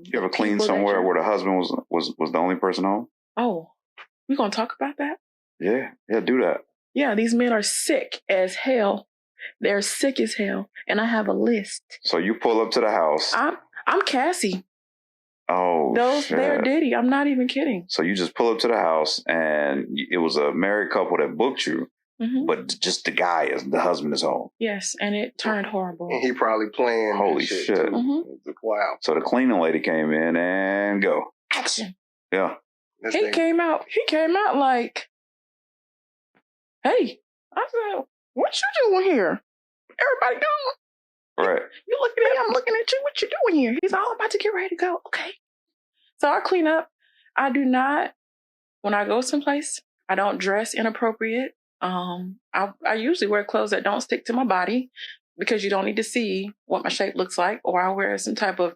You ever cleaned somewhere where the husband was the only person home? Oh, we gonna talk about that? Yeah, do that. Yeah, these men are sick as hell. They're sick as hell, and I have a list. So you pull up to the house. I'm Cassie. Oh, shit. They're Diddy. I'm not even kidding. So you just pull up to the house, and it was a married couple that booked you, but just the husband is home. Yes, and it turned horrible. And he probably playing. Holy shit. Wow. So the cleaning lady came in and go. Action. Yeah. He came out like, hey. I said, what you doing here? Everybody doing? Right. You looking at me, I'm looking at you. What you doing here? He's all about to get ready to go. Okay. So I clean up. I do not, when I go someplace, I don't dress inappropriate. I usually wear clothes that don't stick to my body because you don't need to see what my shape looks like, or I wear some type of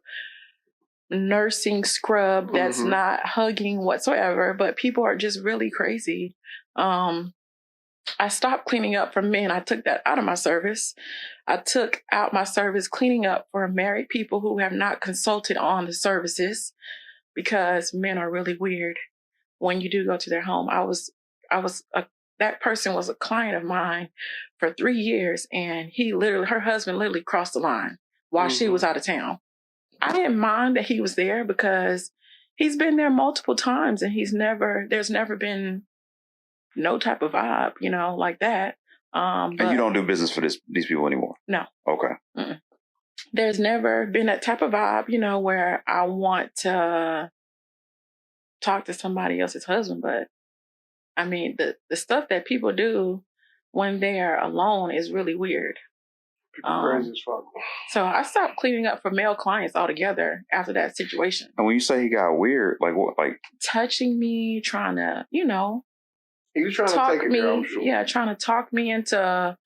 nursing scrub that's not hugging whatsoever. But people are just really crazy. I stopped cleaning up for men. I took that out of my service. I took out my service cleaning up for married people who have not consulted on the services, because men are really weird when you do go to their home. That person was a client of mine for 3 years, and her husband literally crossed the line while she was out of town. I didn't mind that he was there because he's been there multiple times, and there's never been no type of vibe, like that. And you don't do business for these people anymore? No. Okay. Mm-mm. There's never been that type of vibe, where I want to talk to somebody else's husband. But I mean, the stuff that people do when they are alone is really weird. Crazy as fuck. So I stopped cleaning up for male clients altogether after that situation. And when you say he got weird, like what? Like touching me, trying to, he was trying to take me. It, girl, I'm sure. Yeah, trying to talk me into,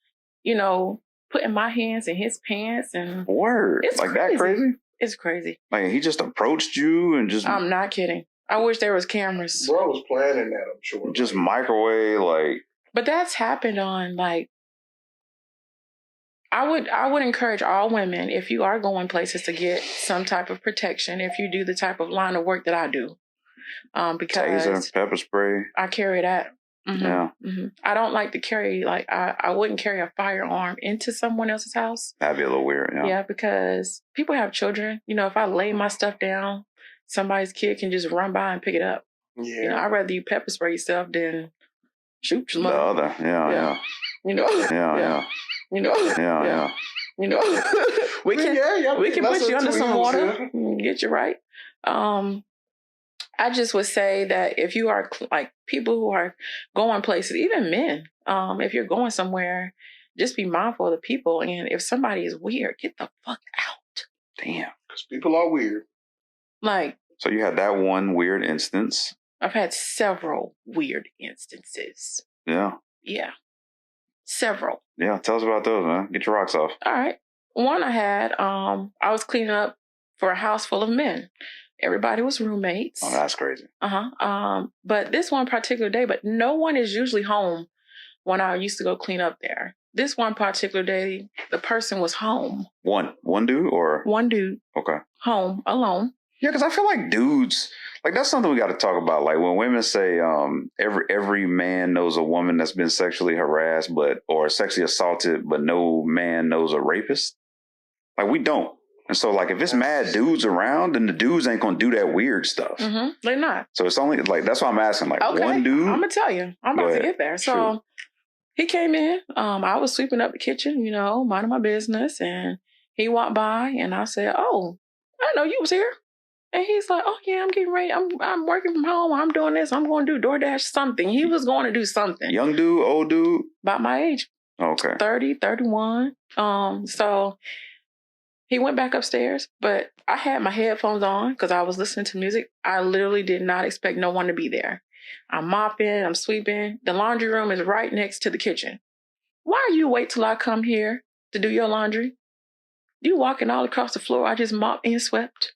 putting my hands in his pants and word. It's like crazy. That crazy? It's crazy. Like he just approached you and just. I'm not kidding. I wish there was cameras. Bro was planning that, I'm sure. Just microwave, like. But that's happened on like. I would encourage all women, if you are going places, to get some type of protection if you do the type of line of work that I do. Because taser, pepper spray. I carry that. Mm-hmm. Yeah. Mm-hmm. I don't like to carry, I wouldn't carry a firearm into someone else's house. That'd be a little weird, yeah. Yeah, because people have children. If I lay my stuff down, somebody's kid can just run by and pick it up. Yeah. I'd rather you pepper spray yourself than shoot your mother. The other, yeah. Yeah. We can put you under some water, get you right. I just would say that if you are like people who are going places, even men, if you're going somewhere, just be mindful of the people. And if somebody is weird, get the fuck out. Damn. Because people are weird. So you had that one weird instance. I've had several weird instances. Yeah. Yeah. Several. Yeah. Tell us about those, man. Get your rocks off. All right. One I had, I was cleaning up for a house full of men. Everybody was roommates. Oh, that's crazy. But this one particular day, but no one is usually home when I used to go clean up there. This one particular day, the person was home. One dude or? One dude. Okay. Home, alone. Yeah, because I feel like dudes, like that's something we got to talk about. Like when women say every man knows a woman that's been sexually harassed or sexually assaulted, but no man knows a rapist. Like we don't. And so, like, if it's mad dudes around, then the dudes ain't gonna do that weird stuff. Mm-hmm. They're not. So it's only like that's why I'm asking. Like, okay. One dude. I'm gonna tell you. I'm about to get there. So he came in. I was sweeping up the kitchen, minding my business, and he walked by, and I said, "Oh, I didn't know you was here." And he's like, "Oh yeah, I'm getting ready. I'm working from home. I'm doing this. I'm going to do DoorDash something." He was going to do something. Young dude, old dude, about my age. Okay. 30, 31. So. He went back upstairs, but I had my headphones on because I was listening to music. I literally did not expect no one to be there. I'm mopping, I'm sweeping. The laundry room is right next to the kitchen. Why you wait till I come here to do your laundry? You walking all across the floor. I just mopped and swept.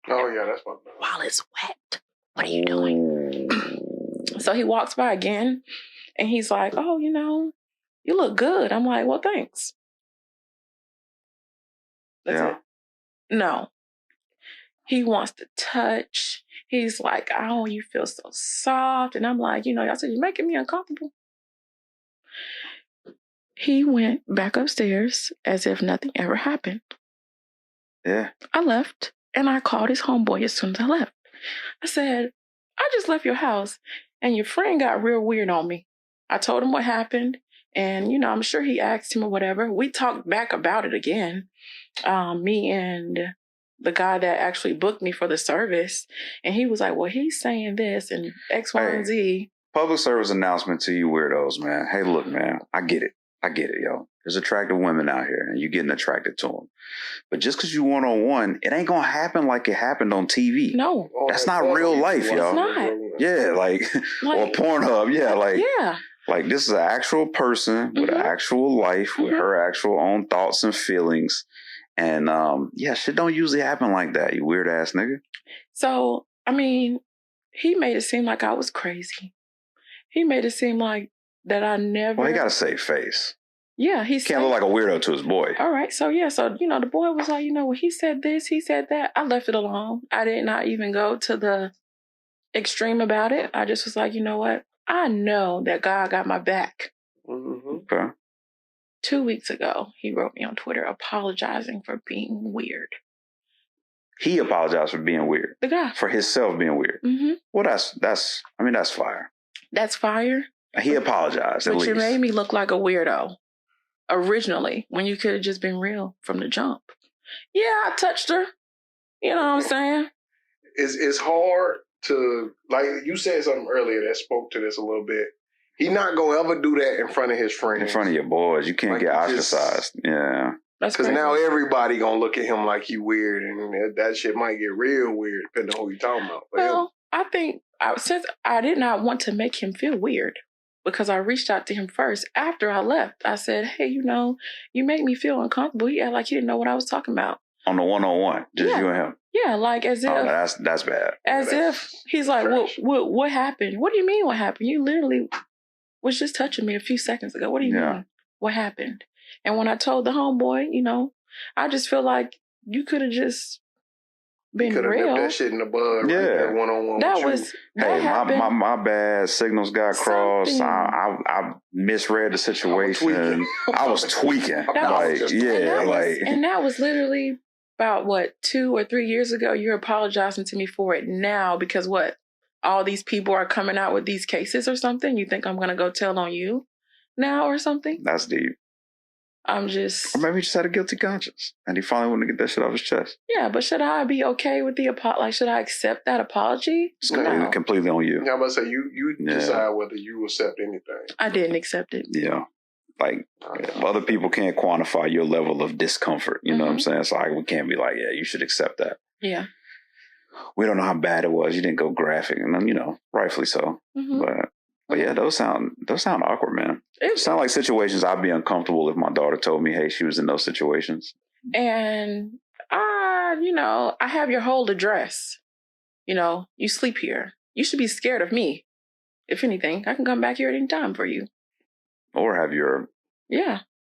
Oh, yeah, that's my bad. While it's wet. What are you doing? So he walks by again, and he's like, "Oh, you look good." I'm like, "Well, thanks." That's it. No. He wants to touch. He's like, oh, you feel so soft. And I'm like, y'all said you're making me uncomfortable. He went back upstairs as if nothing ever happened. Yeah. I left and I called his homeboy as soon as I left. I said, I just left your house and your friend got real weird on me. I told him what happened and, I'm sure he asked him or whatever. We talked back about it again. Me and the guy that actually booked me for the service. And he was like, well, he's saying this and X, Y, and Z. Public service announcement to you weirdos, man. Hey, look, man, I get it, yo. There's attractive women out here and you're getting attracted to them. But just because you one-on-one, it ain't going to happen like it happened on TV. No. That's not real life, y'all. It's not. Yeah, like or Pornhub. Yeah, like. Yeah. Like, this is an actual person with an actual life, with her actual own thoughts and feelings. And, shit don't usually happen like that, you weird ass nigga. So, I mean, he made it seem like I was crazy. He made it seem like that I never... Well, he got a safe face. Yeah, he can't look like a weirdo to his boy. All right, so, the boy was like, well, he said this, he said that. I left it alone. I did not even go to the extreme about it. I just was like, you know what? I know that God got my back. Okay. 2 weeks ago, he wrote me on Twitter apologizing for being weird. He apologized for being weird. The guy. For himself being weird. Mm-hmm. Well, that's fire. That's fire? He apologized, at least. But you made me look like a weirdo originally when you could have just been real from the jump. Yeah, I touched her. You know what I'm saying? It's hard to, like you said something earlier that spoke to this a little bit. He not gonna ever do that in front of his friends. In front of your boys. You can't get ostracized. Yeah. Because now everybody gonna look at him like he weird, and that shit might get real weird depending on who you talking about. But well, I think since I did not want to make him feel weird, because I reached out to him first after I left. I said, hey, you made me feel uncomfortable. He acted like he didn't know what I was talking about. On the one-on-one, just you and him. Yeah, like as if that's bad. As if he's like, what happened? What do you mean what happened? You literally was just touching me a few seconds ago. What do you mean? What happened? And when I told the homeboy, I just feel like you could have just been real. Could have that shit in the bud. Yeah, right, one-on-one. My bad. Signals got crossed. I misread the situation. I was tweaking. And that was literally about 2 or 3 years ago. You're apologizing to me for it now because all these people are coming out with these cases or something. You think I'm gonna go tell on you now or something? That's deep. I'm just... Or maybe he just had a guilty conscience and he finally wanted to get that shit off his chest. Yeah, but should I be okay with the apology? Like, should I accept that apology? It's completely on you. Yeah, I'm about to say, you decide whether you accept anything. I didn't accept it. Yeah. Like, other people can't quantify your level of discomfort. You know what I'm saying? So we can't be like, yeah, you should accept that. Yeah. We don't know how bad it was. You didn't go graphic. And then, rightfully so. But yeah, those sound awkward, man. It sound like situations I'd be uncomfortable if my daughter told me, hey, she was in those situations. And, I have your whole address. You sleep here. You should be scared of me. If anything, I can come back here at any time for you. Or have your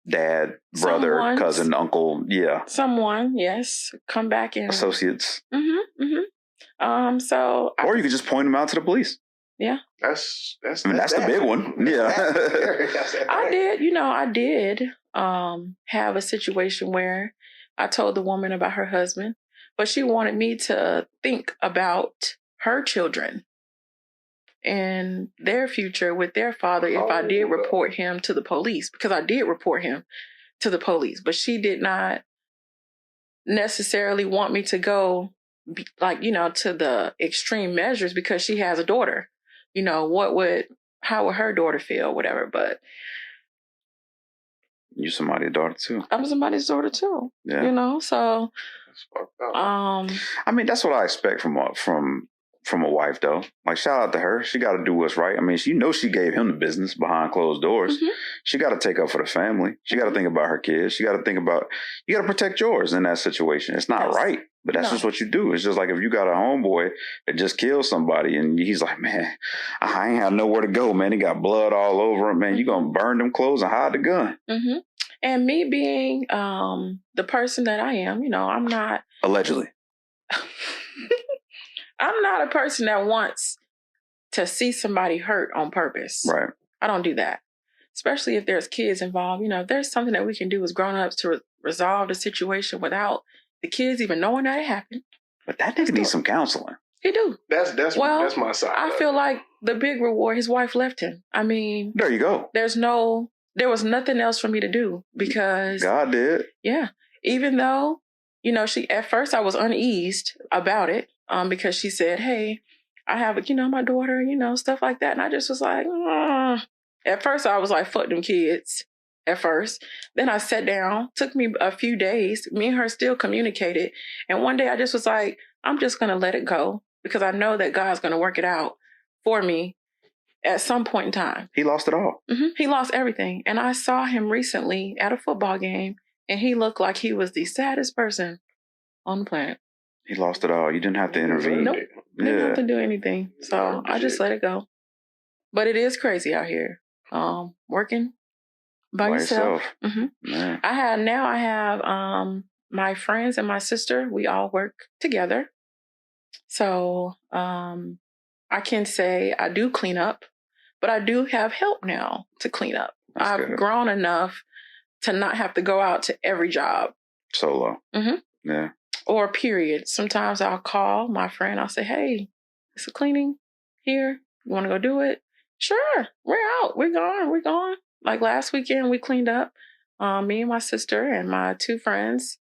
dad, brother, cousin, uncle, someone, yes, come back and associates. So, or you could just point them out to the police. Yeah, that's the big one. Yeah, I did have a situation where I told the woman about her husband, but she wanted me to think about her children and their future with their father if I did report him to the police, because I did report him to the police, but she did not necessarily want me to go to the extreme measures because she has a daughter. How would her daughter feel, whatever, but you somebody's daughter too. I'm somebody's daughter too. Yeah. So I mean, that's what I expect from a wife, though. Like, shout out to her. She got to do what's right. I mean, she gave him the business behind closed doors. She got to take up for the family. She got to think about her kids. She got to think about, you got to protect yours in that situation. It's not right, but that's just what you do. It's just like if you got a homeboy that just killed somebody and he's like, man, I ain't have nowhere to go, man. He got blood all over him, man. You going to burn them clothes and hide the gun. And me being the person that I am, I'm not... Allegedly. I'm not a person that wants to see somebody hurt on purpose. Right. I don't do that. Especially if there's kids involved. You know, if there's something that we can do as grown-ups to resolve the situation without the kids even knowing that it happened. But that nigga needs some counseling. He do. That's my side. I feel like the big reward, his wife left him. I mean, there you go. There was nothing else for me to do because God did. Yeah. Even though, you know, at first I was uneased about it, because she said, hey, I have, my daughter, stuff like that. And I just was like, At first I was like, fuck them kids. At first. Then I sat down, took me a few days. Me and her still communicated. And one day I just was like, I'm just going to let it go because I know that God's going to work it out for me at some point in time. He lost it all. Mm-hmm. He lost everything. And I saw him recently at a football game and he looked like he was the saddest person on the planet. He lost it all. You didn't have to intervene. Nope. Didn't have to do anything. So I just let it go. But it is crazy out here. Working by yourself. Mm-hmm. I have my friends and my sister. We all work together. So I can say I do clean up, but I do have help now to clean up. I've grown enough to not have to go out to every job. Solo. Mm-hmm. Yeah. Or period. Sometimes I'll call my friend. I'll say, hey, it's a cleaning here. You want to go do it? Sure. We're out. We're gone. Like last weekend, we cleaned up. Me and my sister and my two friends.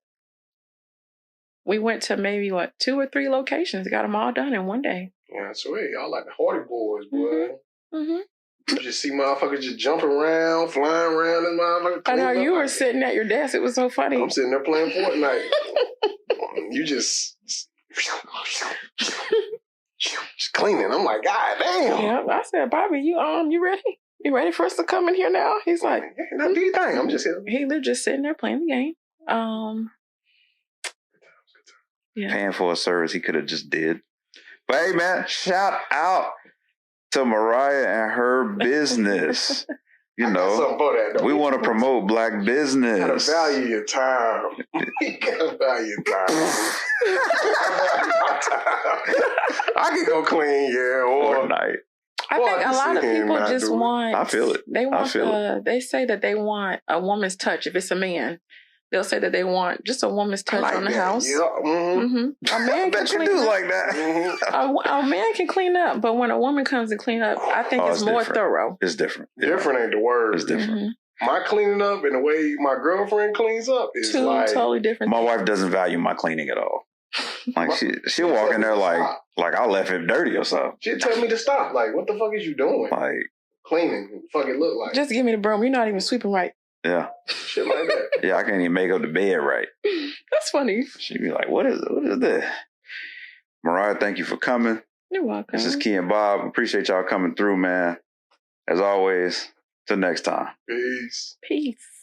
We went to maybe, 2 or 3 locations. Got them all done in one day. Yeah, sweet. Y'all like the Hardy Boys, boy. Mm-hmm. You just see motherfuckers just jumping around, flying around and motherfuckers. I know you were sitting at your desk. It was so funny. I'm sitting there playing Fortnite. You just cleaning. I'm like, God damn. Yeah, I said, Bobby, you ready? You ready for us to come in here now? He's like, now do your thing. I'm just here. He was just sitting there playing the game. Yeah. Paying for a service he could have just did. But hey, man, shout out to Mariah and her business. You know, we want to promote Black business. You gotta value your time. You gotta value your time. I can go clean, or night. I think a lot of people just want. I feel it. They want. They say that they want a woman's touch. If it's a man, they'll say that they want just a woman's touch on the house. Yeah. Mm-hmm. A man can clean up. Like that. Mm-hmm. A man can clean up, but when a woman comes to clean up, I think it's more thorough. It's different. Different ain't the word. It's different. Mm-hmm. My cleaning up and the way my girlfriend cleans up is like totally different. My wife doesn't value my cleaning at all. Like she'll walk in there like I left it dirty or something. She'll tell me to stop. Like, what the fuck is you doing? Like cleaning. Fuck it look like. Just give me the broom. You're not even sweeping right. Yeah. Shit like that. Yeah, I can't even make up the bed right. That's funny. She'd be like, what is this? Mariah, thank you for coming. You're welcome. This is Key and Bob. Appreciate y'all coming through, man. As always, till next time. Peace. Peace.